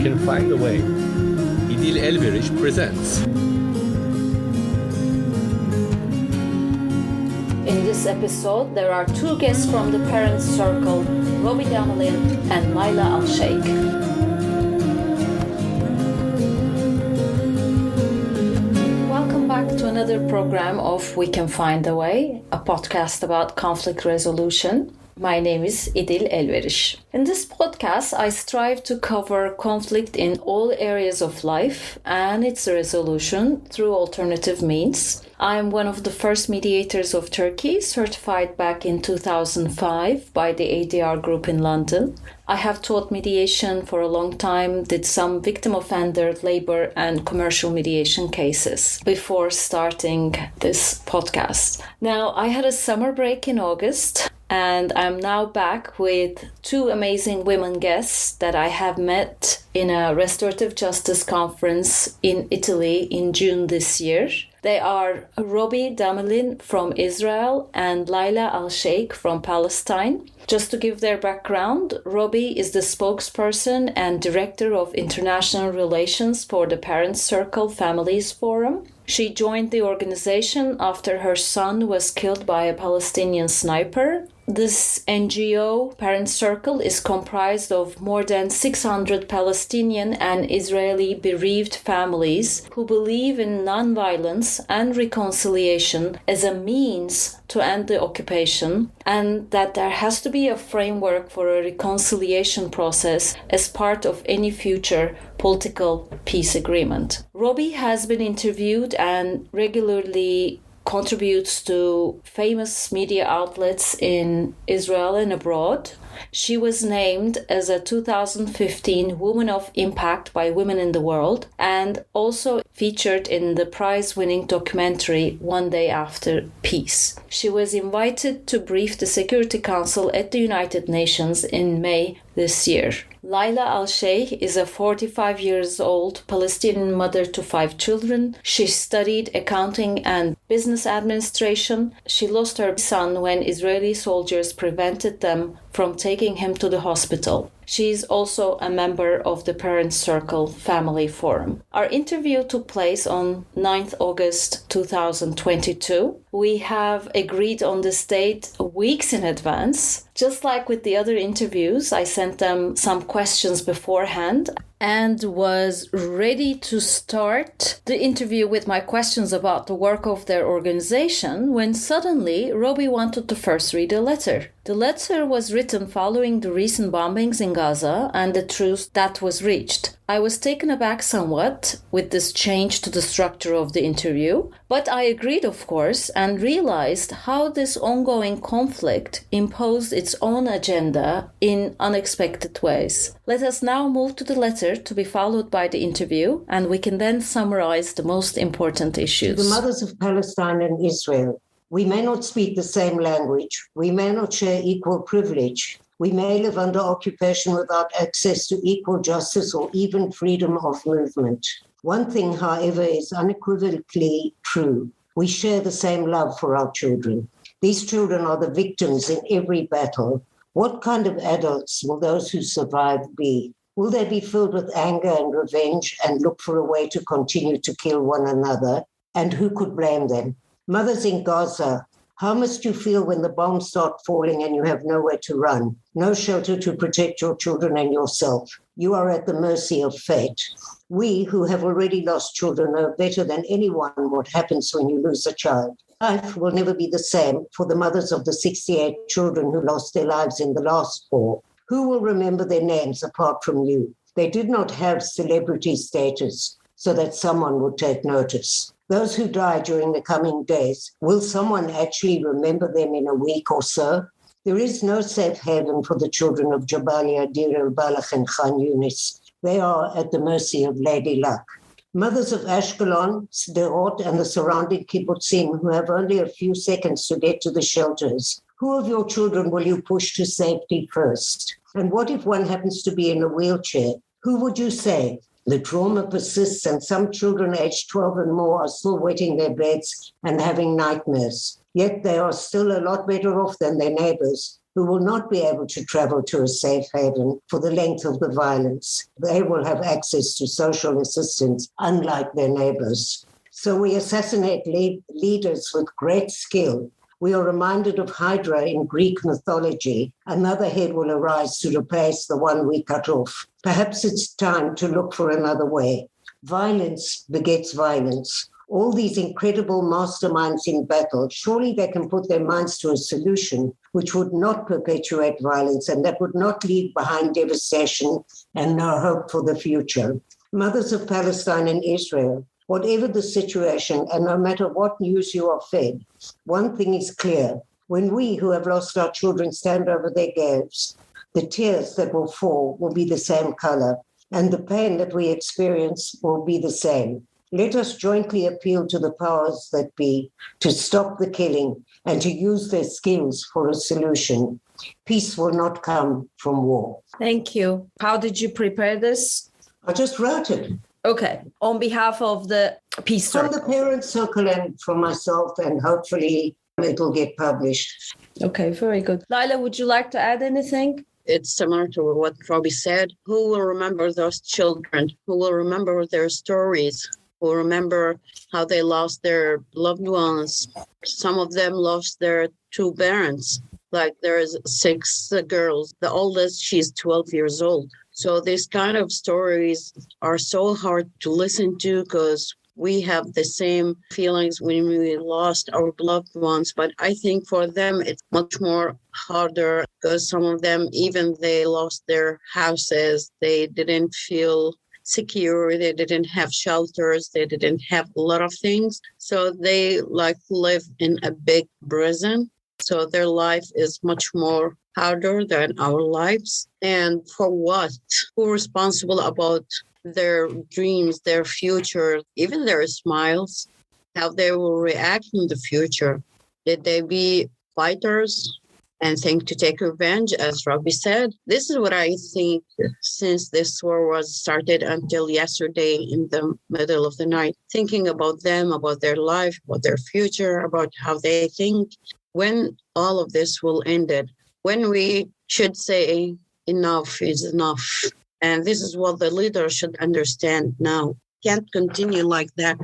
Can Find a Way. İdil presents. In this episode, there are two guests from the Parents Circle, Robi Damelin and Layla Alsheikh. Welcome back to another program of We Can Find a Way, a podcast about conflict resolution. My name is İdil. In this podcast, I strive to cover conflict in all areas of life and its resolution through alternative means. I am one of the first mediators of Turkey, certified back in 2005 by the ADR group in London. I have taught mediation for a long time, did some victim offender, labor and commercial mediation cases before starting this podcast. Now, I had a summer break in August, and I'm now back with two amazing women guests that I have met in a restorative justice conference in Italy in June this year. They are Robi Damelin from Israel and Layla Alsheikh from Palestine. Just to give their background, Robi is the spokesperson and director of international relations for the Parents Circle Families Forum. She joined the organization after her son was killed by a Palestinian sniper. This NGO, Parents Circle, is comprised of more than 600 Palestinian and Israeli bereaved families who believe in nonviolence and reconciliation as a means to end the occupation, and that there has to be a framework for a reconciliation process as part of any future political peace agreement. Robi has been interviewed and regularly contributes to famous media outlets in Israel and abroad. She was named as a 2015 Woman of Impact by Women in the World and also featured in the prize-winning documentary One Day After Peace. She was invited to brief the Security Council at the United Nations in May this year. Layla Alsheikh is a 45-year-old Palestinian mother to 5 children. She studied accounting and business administration. She lost her son when Israeli soldiers prevented them from taking him to the hospital. She is also a member of the Parents Circle Family Forum. Our interview took place on 9th August 2022. We have agreed on this date weeks in advance. Just like with the other interviews, I sent them some questions beforehand and was ready to start the interview with my questions about the work of their organization when suddenly Robi wanted to first read a letter. The letter was written following the recent bombings in Gaza and the truce that was reached. I was taken aback somewhat with this change to the structure of the interview, but I agreed, of course, and realized how this ongoing conflict imposed its own agenda in unexpected ways. Let us now move to the letter to be followed by the interview, and we can then summarize the most important issues. To the mothers of Palestine and Israel, we may not speak the same language, we may not share equal privilege, we may live under occupation without access to equal justice or even freedom of movement. One thing, however, is unequivocally true. We share the same love for our children. These children are the victims in every battle. What kind of adults will those who survive be? Will they be filled with anger and revenge and look for a way to continue to kill one another? And who could blame them? Mothers in Gaza, how must you feel when the bombs start falling and you have nowhere to run, no shelter to protect your children and yourself? You are at the mercy of fate. We who have already lost children know better than anyone what happens when you lose a child. Life will never be the same for the mothers of the 68 children who lost their lives in the last war. Who will remember their names apart from you? They did not have celebrity status so that someone would take notice. Those who die during the coming days, will someone actually remember them in a week or so? There is no safe haven for the children of Jabalia, Deir el-Balach and Khan Yunis. They are at the mercy of Lady Luck. Mothers of Ashkelon, Sderot and the surrounding kibbutzim who have only a few seconds to get to the shelters. Who of your children will you push to safety first? And what if one happens to be in a wheelchair? Who would you save? The trauma persists and some children aged 12 and more are still wetting their beds and having nightmares. Yet they are still a lot better off than their neighbors who will not be able to travel to a safe haven for the length of the violence. They will have access to social assistance, unlike their neighbors. So we assassinate leaders with great skill. We are reminded of Hydra in Greek mythology. Another head will arise to replace the one we cut off. Perhaps it's time to look for another way. Violence begets violence. All these incredible masterminds in battle, surely they can put their minds to a solution which would not perpetuate violence and that would not leave behind devastation and no hope for the future. Mothers of Palestine and Israel, whatever the situation and no matter what news you are fed, one thing is clear. When we who have lost our children stand over their graves, the tears that will fall will be the same color and the pain that we experience will be the same. Let us jointly appeal to the powers that be to stop the killing and to use their skills for a solution. Peace will not come from war. Thank you. How did you prepare this? I just wrote it. Okay. On behalf of the Peace Circle. From the parent circle and from myself, and hopefully it will get published. Okay, very good. Layla, would you like to add anything? It's similar to what Robi said. Who will remember those children? Who will remember their stories? Who will remember how they lost their loved ones? Some of them lost their two parents. Like there's 6 girls. The oldest, she's 12 years old. So these kind of stories are so hard to listen to because we have the same feelings when we lost our loved ones. But I think for them, it's much more harder because some of them, even they lost their houses, they didn't feel secure, they didn't have shelters, they didn't have a lot of things. So they live in a big prison. So their life is much more harder than our lives. And for what? Who responsible about their dreams, their future, even their smiles, how they will react in the future? Did they be fighters and think to take revenge, as Robi said? This is what I think since this war was started until yesterday in the middle of the night, thinking about them, about their life, about their future, about how they think. When all of this will end, when we should say enough is enough. And this is what the leaders should understand now. Can't continue like that.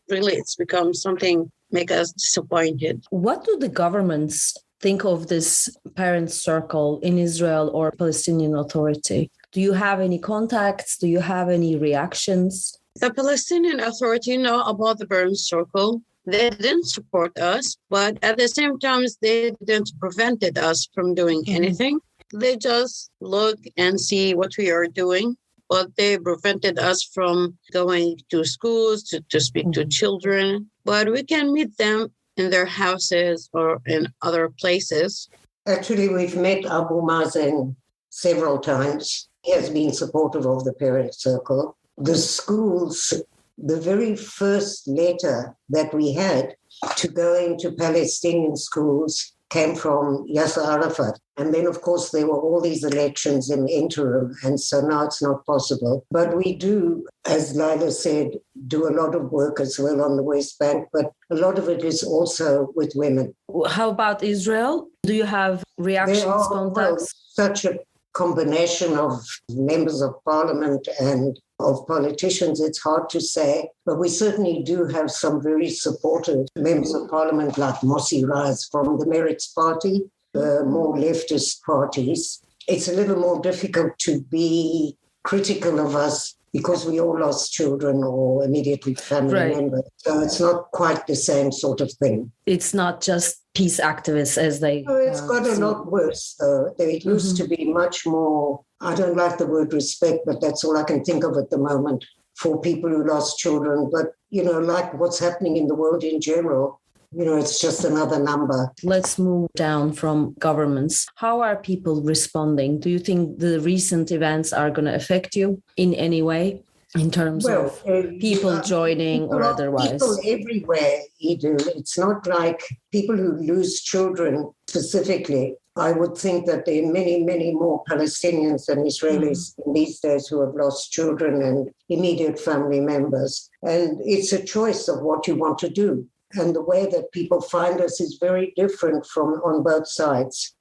Really, it's become something make us disappointed. What do the governments think of this parent circle in Israel or Palestinian Authority? Do you have any contacts? Do you have any reactions? The Palestinian Authority know about the parent circle. They didn't support us, but at the same time, they didn't prevent us from doing anything. They just look and see what we are doing, but they prevented us from going to schools to speak to children. But we can meet them in their houses or in other places. Actually, we've met Abu Mazen several times. He has been supportive of the parent circle. The schools, the very first letter that we had to go into Palestinian schools came from Yasser Arafat. And then, of course, there were all these elections in the interim, and so now it's not possible. But we do, as Layla said, do a lot of work as well on the West Bank, but a lot of it is also with women. How about Israel? Do you have reactions, contacts? Such a combination of members of parliament and of politicians, it's hard to say, but we certainly do have some very supportive members of parliament like Mossi Raz from the Meretz Party, more leftist parties. It's a little more difficult to be critical of us because we all lost children or immediately family members. So it's not quite the same sort of thing. It's not just peace activists as they... No, it's got a lot worse, though. It used to be much more, I don't like the word respect, but that's all I can think of at the moment for people who lost children. But, like what's happening in the world in general, it's just another number. Let's move down from governments. How are people responding? Do you think the recent events are going to affect you in any way in terms of people joining or otherwise? People everywhere, İdil. It's not like people who lose children specifically. I would think that there are many, many more Palestinians than Israelis in these days who have lost children and immediate family members. And it's a choice of what you want to do. and the way that people find us is very different from on both sides.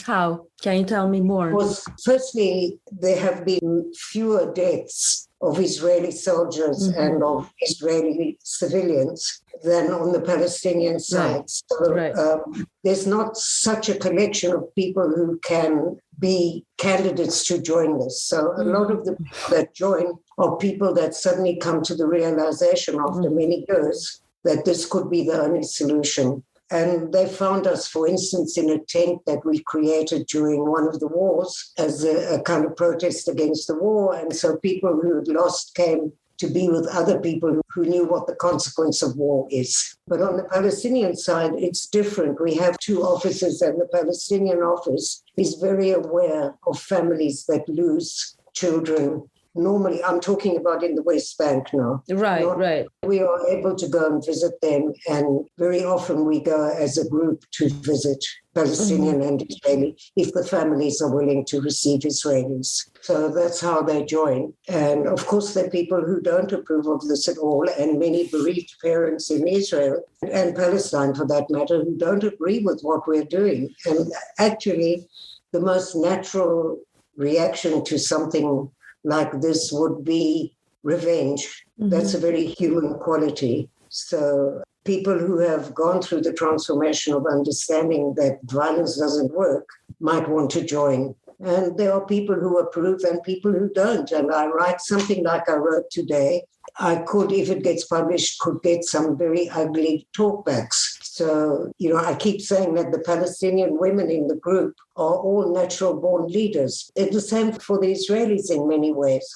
How? Can you tell me more? Because firstly, there have been fewer deaths of Israeli soldiers and of Israeli civilians than on the Palestinian side. So there's not such a collection of people who can be candidates to join this. So a lot of the people that join are people that suddenly come to the realization after many years that this could be the only solution. And they found us, for instance, in a tent that we created during one of the wars as a kind of protest against the war. And so people who had lost came to be with other people who knew what the consequence of war is. But on the Palestinian side, it's different. We have two offices, and the Palestinian office is very aware of families that lose children. Normally, I'm talking about in the West Bank now. Right. We are able to go and visit them, and very often we go as a group to visit Palestinian and Israeli if the families are willing to receive Israelis. So that's how they join. And of course, there are people who don't approve of this at all, and many bereaved parents in Israel and Palestine, for that matter, who don't agree with what we're doing. And actually, the most natural reaction to something like this would be revenge. That's a very human quality. So people who have gone through the transformation of understanding that violence doesn't work might want to join. And there are people who approve and people who don't. And I write something like I wrote today. I could, if it gets published, could get some very ugly talkbacks. So, I keep saying that the Palestinian women in the group are all natural-born leaders. It's the same for the Israelis in many ways.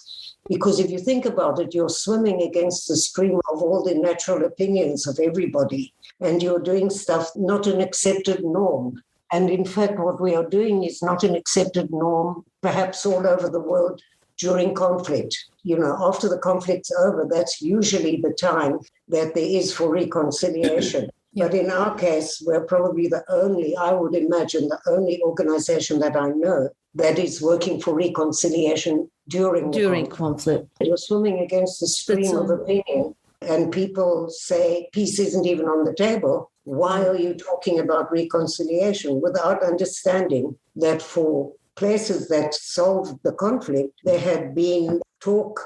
Because if you think about it, you're swimming against the stream of all the natural opinions of everybody. And you're doing stuff not an accepted norm. And in fact, what we are doing is not an accepted norm, perhaps all over the world during conflict. After the conflict's over, that's usually the time that there is for reconciliation. But in our case, we're probably I would imagine, the only organization that I know that is working for reconciliation during conflict. You're swimming against the stream of opinion, and people say peace isn't even on the table. Why are you talking about reconciliation without understanding that for places that solved the conflict, there had been talk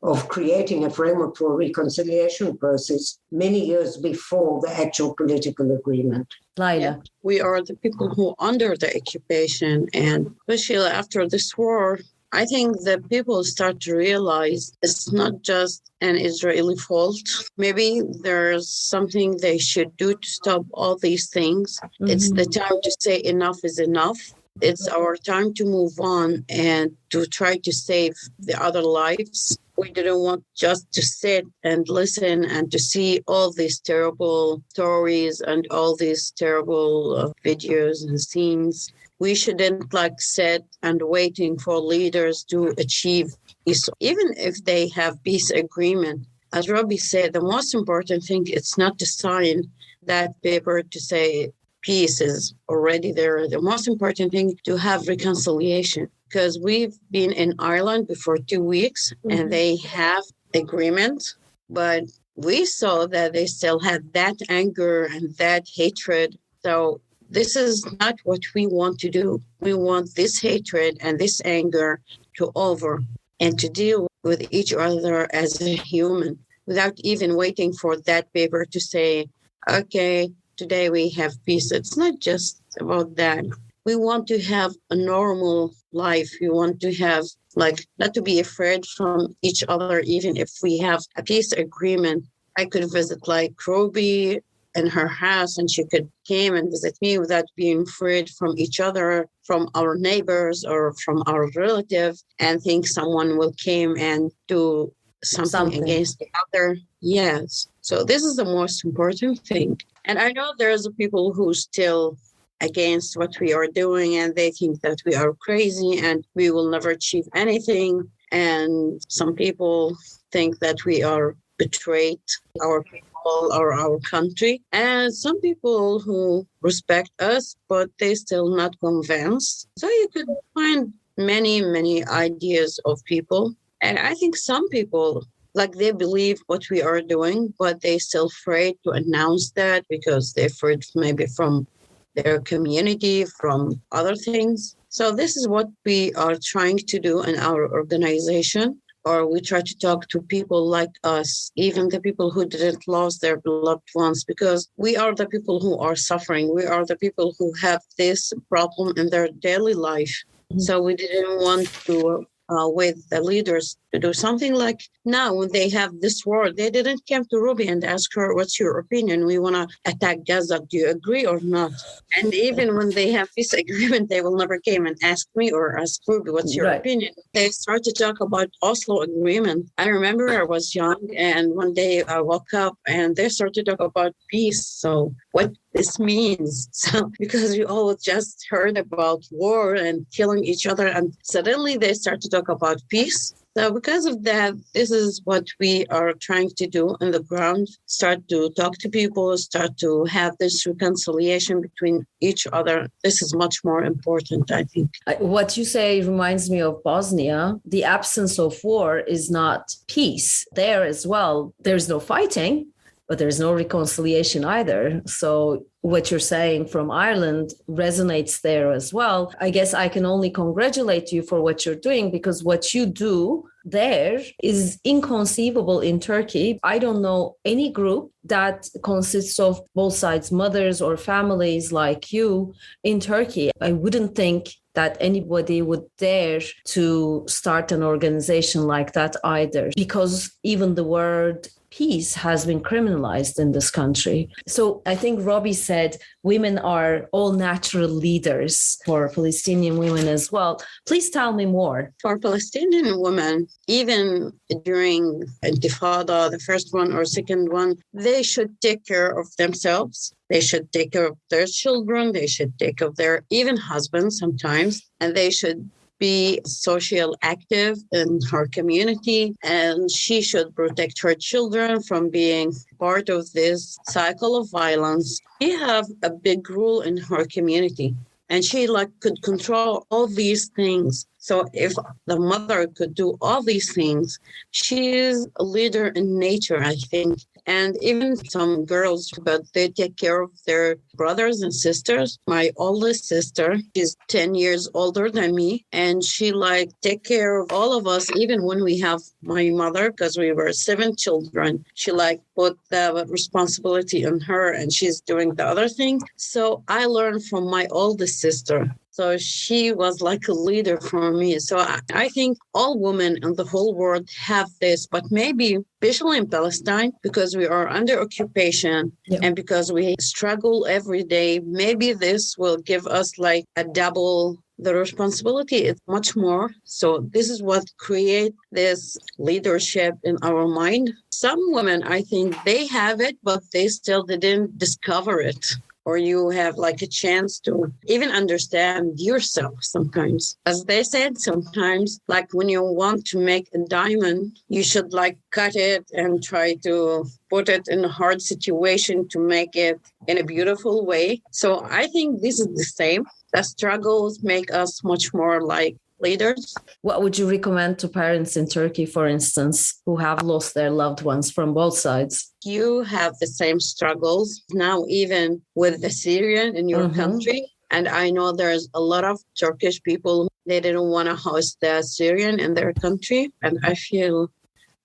of creating a framework for a reconciliation process many years before the actual political agreement. Layla. Yeah, we are the people who are under the occupation, and especially after this war, I think that people start to realize it's not just an Israeli fault. Maybe there's something they should do to stop all these things. It's the time to say enough is enough. It's our time to move on and to try to save the other lives. We didn't want just to sit and listen and to see all these terrible stories and all these terrible videos and scenes. We shouldn't sit and waiting for leaders to achieve peace. Even if they have peace agreement, as Robi said, the most important thing is not to sign that paper to say peace is already there. The most important thing to have reconciliation, because we've been in Ireland before 2 weeks and they have agreement, but we saw that they still had that anger and that hatred. So this is not what we want to do. We want this hatred and this anger to over and to deal with each other as a human without even waiting for that paper to say, okay, today we have peace. It's not just about that. We want to have a normal life. We want to have, not to be afraid from each other, even if we have a peace agreement. I could visit Robi in her house, and she could come and visit me without being afraid from each other, from our neighbors or from our relatives, and think someone will come and do something against the other. Yes. So this is the most important thing. And I know there's people who still against what we are doing, and they think that we are crazy and we will never achieve anything. And some people think that we are betrayed our people or our country. And some people who respect us, but they still not convinced. So you could find many, many ideas of people. And I think some people, like they believe what we are doing, but they still afraid to announce that because they're afraid maybe from their community, from other things. So this is what we are trying to do in our organization, or we try to talk to people like us, even the people who didn't lose their beloved ones, because we are the people who are suffering. We are the people who have this problem in their daily life. So we didn't want to with the leaders to do something like now when they have this war. They didn't come to Robi and ask her, what's your opinion? We want to attack Gaza. Do you agree or not? And even when they have peace agreement, they will never came and ask me or ask Robi, what's your opinion? They start to talk about Oslo agreement. I remember I was young and one day I woke up and they started to talk about peace. So what this means. So because we all just heard about war and killing each other, and suddenly they start to talk about peace. So because of that, this is what we are trying to do on the ground, start to talk to people, start to have this reconciliation between each other. This is much more important, I think. What you say reminds me of Bosnia. The absence of war is not peace. There as well, there's no fighting, but there's no reconciliation either. So what you're saying from Ireland resonates there as well. I guess I can only congratulate you for what you're doing, because what you do there is inconceivable in Turkey. I don't know any group that consists of both sides, mothers or families like you in Turkey. I wouldn't think that anybody would dare to start an organization like that either, because even the word peace has been criminalized in this country. So I think Robi said women are all natural leaders for Palestinian women as well. Please tell me more. For Palestinian women, even during Intifada, the first one or second one, they should take care of themselves. They should take care of their children. They should take care of their even husbands sometimes, and they should be social active in her community, and she should protect her children from being part of this cycle of violence. She have a big role in her community, and she could control all these things. So if the mother could do all these things, she is a leader in nature, I think. And even some girls, but they take care of their brothers and sisters. My oldest sister is 10 years older than me, and she take care of all of us, even when we have my mother, because we were 7 children. She put the responsibility on her, and she's doing the other thing. So I learned from my oldest sister. So she was like a leader for me. So I think all women in the whole world have this, but maybe especially in Palestine, because we are under occupation and because we struggle every day, maybe this will give us a double. The responsibility is much more. So this is what creates this leadership in our mind. Some women, I think they have it, but they still didn't discover it. Or you have a chance to even understand yourself sometimes. As they said, sometimes when you want to make a diamond, you should cut it and try to put it in a hard situation to make it in a beautiful way. So I think this is the same. The struggles make us much more leaders. What would you recommend to parents in Turkey, for instance, who have lost their loved ones from both sides? You have the same struggles now, even with the Syrian in your country. And I know there's a lot of Turkish people, they didn't want to host the Syrian in their country. And I feel,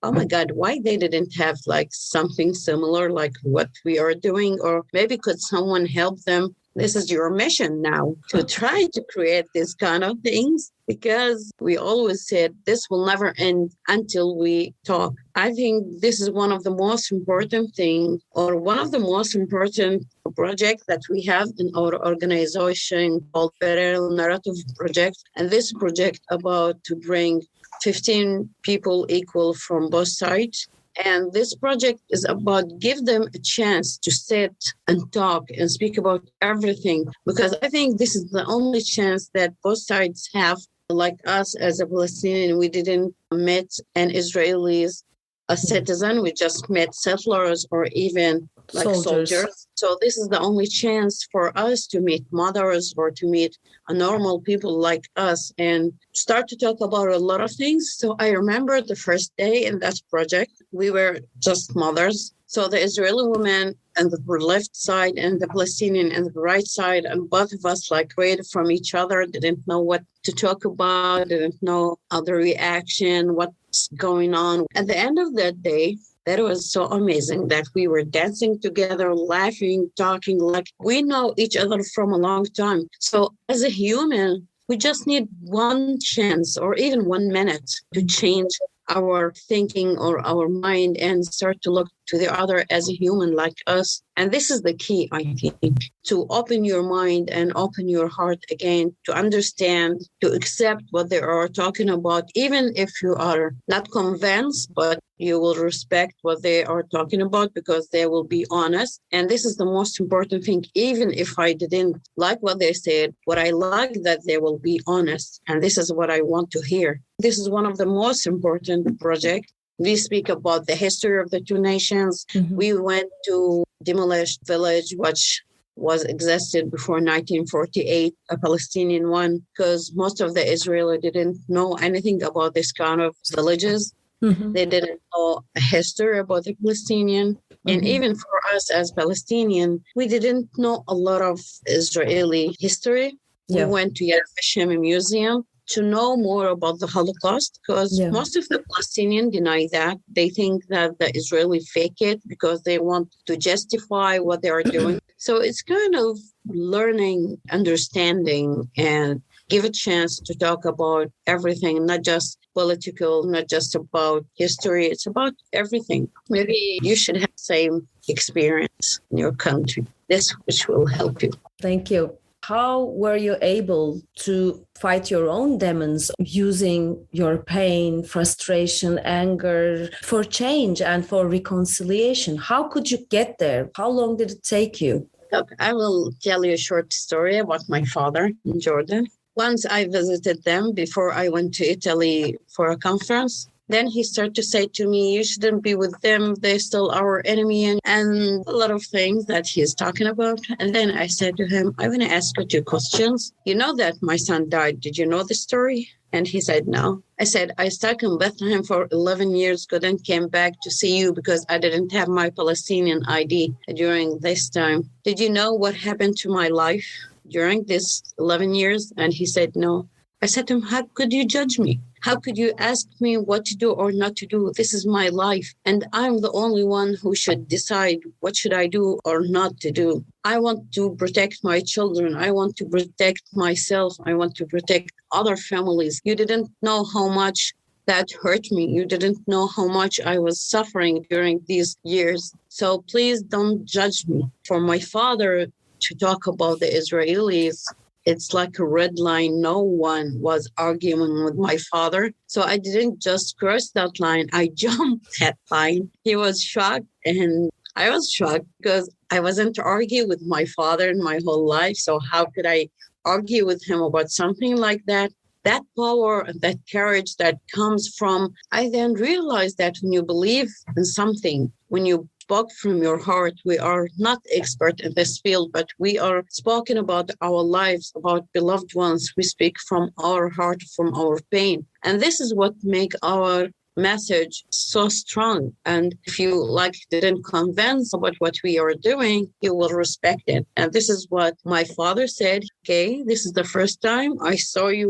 oh my God, why they didn't have something similar like what we are doing? Or maybe could someone help them? This is your mission now, to try to create this kind of things, because we always said this will never end until we talk. I think this is one of the most important things, or one of the most important projects that we have in our organization called Parallel Narrative Project. And this project about to bring 15 people equal from both sides. And this project is about give them a chance to sit and talk and speak about everything, because I think this is the only chance that both sides have. Like us as a Palestinian, we didn't meet an Israelis, a citizen. We just met settlers or even soldiers. So this is the only chance for us to meet mothers or to meet a normal people like us and start to talk about a lot of things. So I remember the first day in that project, we were just mothers. So the Israeli women on the left side and the Palestinian on the right side, and both of us read from each other, didn't know what to talk about, didn't know other reaction, what's going on. At the end of that day, that was so amazing that we were dancing together, laughing, talking like we know each other from a long time. So as a human, we just need one chance or even 1 minute to change our thinking or our mind and start to look to the other as a human like us. And this is the key, I think, to open your mind and open your heart again, to understand, to accept what they are talking about, even if you are not convinced, but you will respect what they are talking about because they will be honest. And this is the most important thing. Even if I didn't like what they said, what I like that they will be honest. And this is what I want to hear. This is one of the most important projects. We speak about the history of the two nations. Mm-hmm. We went to demolished village, which was existed before 1948, a Palestinian one, because most of the Israeli didn't know anything about this kind of villages. Mm-hmm. They didn't know a history about the Palestinian. Mm-hmm. And even for us as Palestinian, we didn't know a lot of Israeli history. Yeah. We went to Yad Vashem Museum to know more about the Holocaust, because most of the Palestinians deny that. They think that the Israeli fake it because they want to justify what they are doing. So it's kind of learning, understanding, and give a chance to talk about everything, not just political, not just about history. It's about everything. Maybe you should have the same experience in your country. This which will help you. Thank you. How were you able to fight your own demons using your pain, frustration, anger for change and for reconciliation? How could you get there? How long did it take you? Look, I will tell you a short story about my father in Jordan. Once I visited them before I went to Italy for a conference. Then he started to say to me, you shouldn't be with them. They're still our enemy, and a lot of things that he's talking about. And then I said to him, I want to ask you 2 questions. You know that my son died. Did you know the story? And he said, no. I said, I stuck in Bethlehem for 11 years, couldn't came back to see you because I didn't have my Palestinian ID during this time. Did you know what happened to my life during this 11 years? And he said, no. I said to him, how could you judge me? How could you ask me what to do or not to do? This is my life. And I'm the only one who should decide what should I do or not to do. I want to protect my children. I want to protect myself. I want to protect other families. You didn't know how much that hurt me. You didn't know how much I was suffering during these years. So please don't judge me. For my father to talk about the Israelis, it's like a red line. No one was arguing with my father. So I didn't just cross that line. I jumped that line. He was shocked and I was shocked because I wasn't arguing with my father in my whole life. So how could I argue with him about something like that? That power and that courage that comes from, I then realized that when you believe in something, when you spoke from your heart, we are not expert in this field, but we are spoken about our lives, about beloved ones. We speak from our heart, from our pain. And this is what makes our message so strong. And if you didn't convince about what we are doing, you will respect it. And this is what my father said. Okay, this is the first time I saw you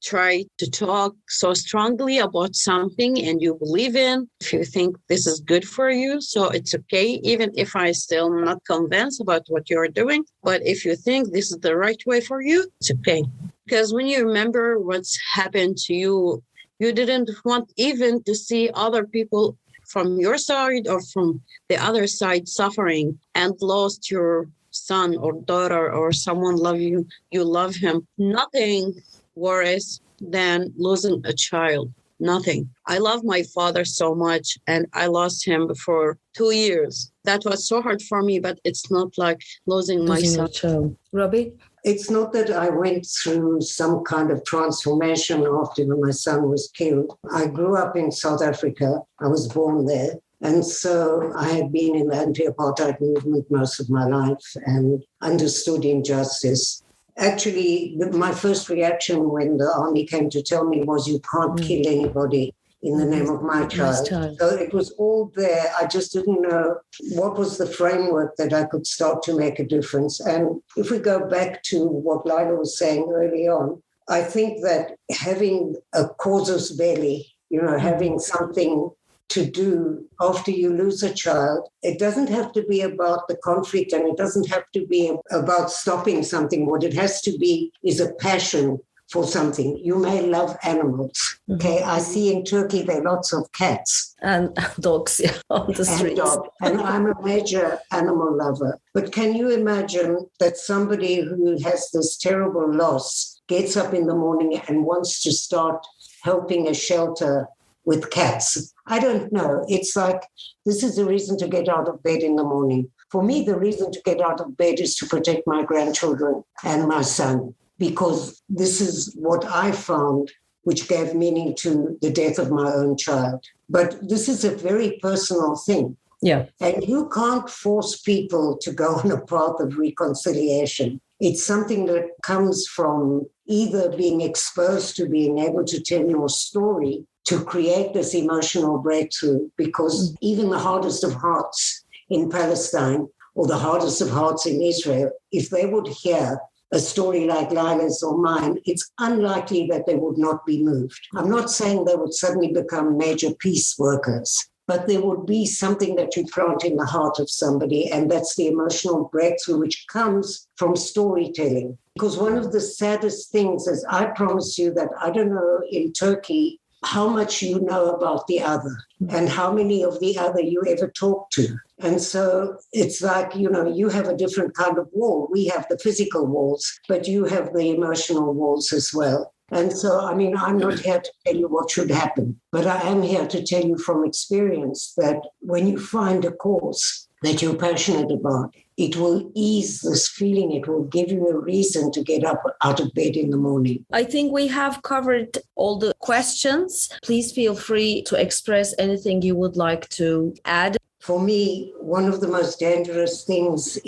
try to talk so strongly about something and you believe in. If you think this is good for you, so it's okay, even if I still not convinced about what you're doing. But if you think this is the right way for you, it's okay. Because when you remember what's happened to you, you didn't want even to see other people from your side or from the other side suffering and lost your son or daughter or someone love you, you love him. Nothing worse than losing a child. Nothing. I love my father so much and I lost him for 2 years. That was so hard for me, but it's not like losing my son. Robi? It's not that I went through some kind of transformation after my son was killed. I grew up in South Africa. I was born there. And so I had been in the anti-apartheid movement most of my life and understood injustice. Actually, my first reaction when the army came to tell me was, you can't kill anybody in the name of my child. So it was all there. I just didn't know what was the framework that I could start to make a difference. And if we go back to what Layla was saying early on, I think that having a casus belli, having something to do after you lose a child, it doesn't have to be about the conflict and it doesn't have to be about stopping something. What it has to be is a passion for something. You may love animals. Okay, I see in Turkey there are lots of cats. And dogs, on the streets. And I'm a major animal lover. But can you imagine that somebody who has this terrible loss gets up in the morning and wants to start helping a shelter with cats? I don't know. It's like, this is the reason to get out of bed in the morning. For me, the reason to get out of bed is to protect my grandchildren and my son, because this is what I found which gave meaning to the death of my own child. But this is a very personal thing. Yeah. And you can't force people to go on a path of reconciliation. It's something that comes from either being exposed to being able to tell your story to create this emotional breakthrough, because even the hardest of hearts in Palestine or the hardest of hearts in Israel, if they would hear a story like Layla's or mine, it's unlikely that they would not be moved. I'm not saying they would suddenly become major peace workers, but there would be something that you plant in the heart of somebody, and that's the emotional breakthrough which comes from storytelling. Because one of the saddest things is, I promise you that I don't know in Turkey how much you know about the other and how many of the other you ever talk to. And so it's like, you have a different kind of wall. We have the physical walls, but you have the emotional walls as well. And so, I'm not here to tell you what should happen, but I am here to tell you from experience that when you find a cause that you're passionate about, it will ease this feeling. It will give you a reason to get up out of bed in the morning. I think we have covered all the questions. Please feel free to express anything you would like to add. For me, one of the most dangerous things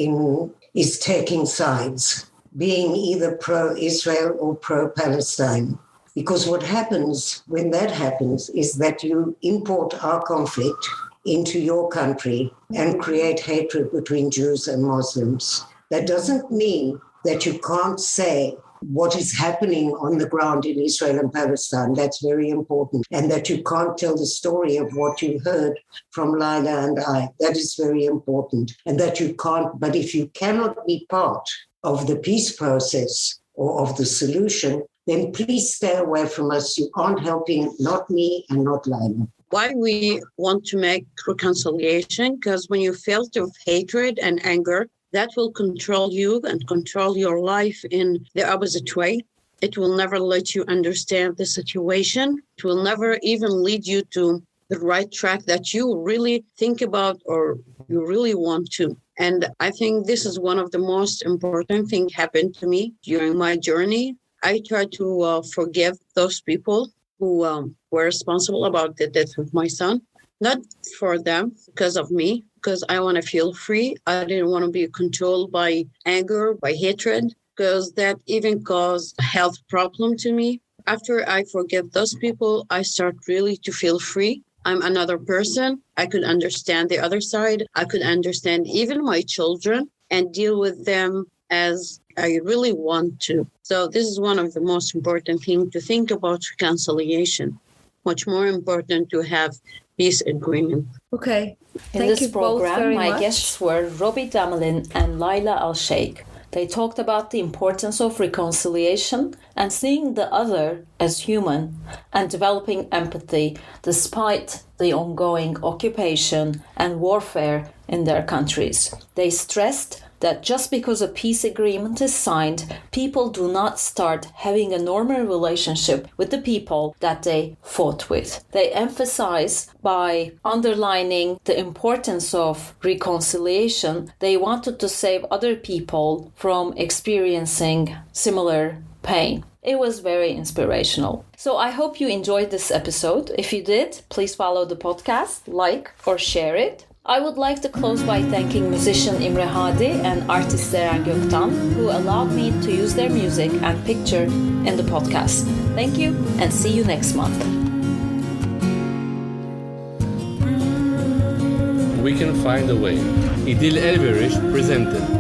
is taking sides, being either pro-Israel or pro-Palestine. Because what happens when that happens is that you import our conflict into your country and create hatred between Jews and Muslims. That doesn't mean that you can't say what is happening on the ground in Israel and Palestine. That's very important. And that you can't tell the story of what you heard from Layla and I. That is very important. And that you can't, but if you cannot be part of the peace process or of the solution, then please stay away from us. You aren't helping, not me and not Layla. Why we want to make reconciliation? Because when you feel of hatred and anger, that will control you and control your life in the opposite way. It will never let you understand the situation. It will never even lead you to the right track that you really think about or you really want to. And I think this is one of the most important things happened to me during my journey. I try to forgive those people who were responsible about the death of my son, not for them, because of me, because I want to feel free. I didn't want to be controlled by anger, by hatred, because that even caused a health problem to me. After I forgive those people, I start really to feel free. I'm another person. I could understand the other side. I could understand even my children and deal with them as I really want to. So this is one of the most important things to think about reconciliation. Much more important to have peace agreement. Okay. In Thank this you both program, very my much. guests were Robi Damelin and Layla Alsheikh. They talked about the importance of reconciliation and seeing the other as human and developing empathy despite the ongoing occupation and warfare in their countries. They stressed that just because a peace agreement is signed, people do not start having a normal relationship with the people that they fought with. They emphasize by underlining the importance of reconciliation, they wanted to save other people from experiencing similar pain. It was very inspirational. So I hope you enjoyed this episode. If you did, please follow the podcast, like or share it. I would like to close by thanking musician Imre Hadi and artist Zeren Göktan, who allowed me to use their music and picture in the podcast. Thank you and see you next month. We Can Find a Way. İdil Elveriş presented.